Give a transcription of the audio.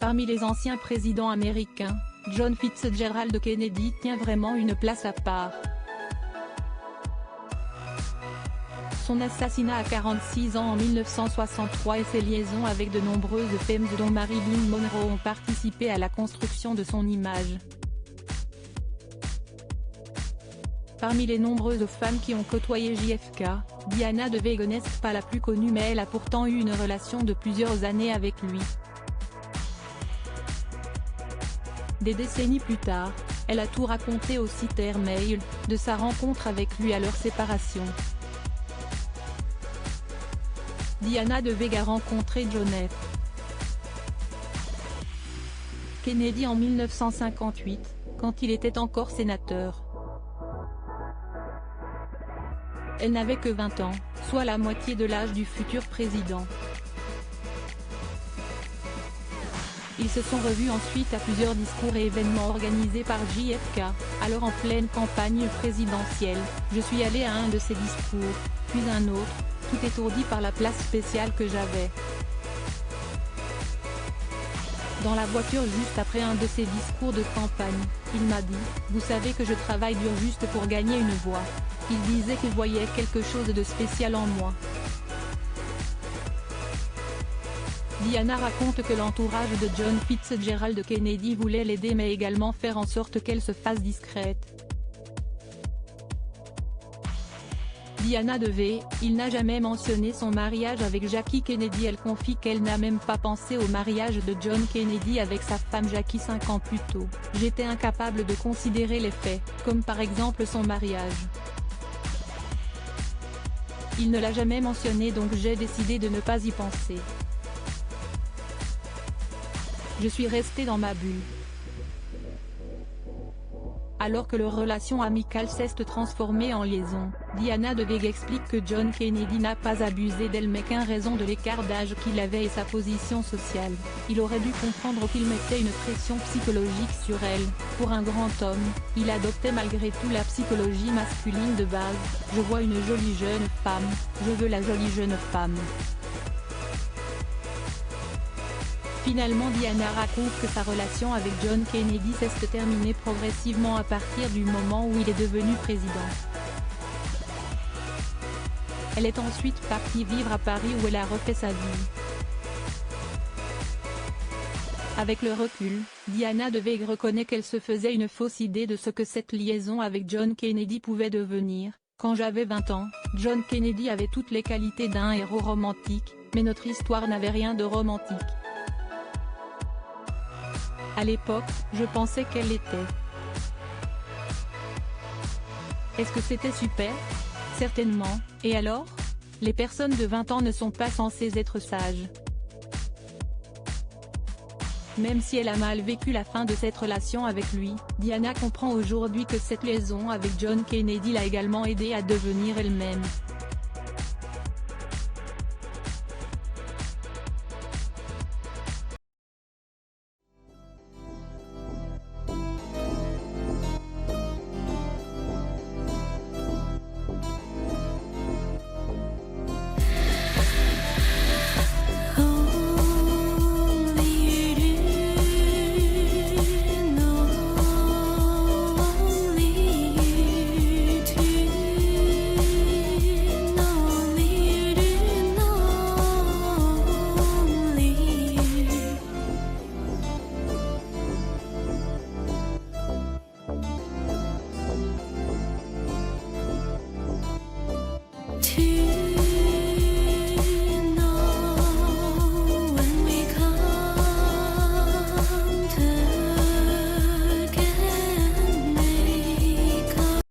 Parmi les anciens présidents américains, John Fitzgerald Kennedy tient vraiment une place à part. Son assassinat à 46 ans en 1963 et ses liaisons avec de nombreuses femmes dont Marilyn Monroe ont participé à la construction de son image. Parmi les nombreuses femmes qui ont côtoyé JFK, Diana de Vega n'est pas la plus connue, mais elle a pourtant eu une relation de plusieurs années avec lui. Des décennies plus tard, elle a tout raconté au site Airmail, de sa rencontre avec lui à leur séparation. Diana de Vega a rencontré John F. Kennedy en 1958, quand il était encore sénateur. Elle n'avait que 20 ans, soit la moitié de l'âge du futur président. Ils se sont revus ensuite à plusieurs discours et événements organisés par JFK, alors en pleine campagne présidentielle. Je suis allé à un de ces discours, puis un autre, tout étourdi par la place spéciale que j'avais. Dans la voiture juste après un de ses discours de campagne, il m'a dit « Vous savez que je travaille dur juste pour gagner une voix ». Il disait qu'il voyait quelque chose de spécial en moi. Diana raconte que l'entourage de John Fitzgerald Kennedy voulait l'aider mais également faire en sorte qu'elle se fasse discrète. Diana de V, il n'a jamais mentionné son mariage avec Jackie Kennedy. Elle confie qu'elle n'a même pas pensé au mariage de John Kennedy avec sa femme Jackie 5 ans plus tôt. J'étais incapable de considérer les faits, comme par exemple son mariage. Il ne l'a jamais mentionné, donc j'ai décidé de ne pas y penser. Je suis restée dans ma bulle. Alors que leur relation amicale s'est transformée en liaison, Diana de Vega explique que John Kennedy n'a pas abusé d'elle mais qu'en raison de l'écart d'âge qu'il avait et sa position sociale, il aurait dû comprendre qu'il mettait une pression psychologique sur elle. Pour un grand homme, il adoptait malgré tout la psychologie masculine de base. Je vois une jolie jeune femme, je veux la jolie jeune femme. Finalement, Diana raconte que sa relation avec John Kennedy s'est terminée progressivement à partir du moment où il est devenu président. Elle est ensuite partie vivre à Paris où elle a refait sa vie. Avec le recul, Diana de Vega reconnaît qu'elle se faisait une fausse idée de ce que cette liaison avec John Kennedy pouvait devenir. Quand j'avais 20 ans, John Kennedy avait toutes les qualités d'un héros romantique, mais notre histoire n'avait rien de romantique. À l'époque, je pensais qu'elle l'était. Est-ce que c'était super? Certainement, et alors? Les personnes de 20 ans ne sont pas censées être sages. Même si elle a mal vécu la fin de cette relation avec lui, Diana comprend aujourd'hui que cette liaison avec John Kennedy l'a également aidée à devenir elle-même.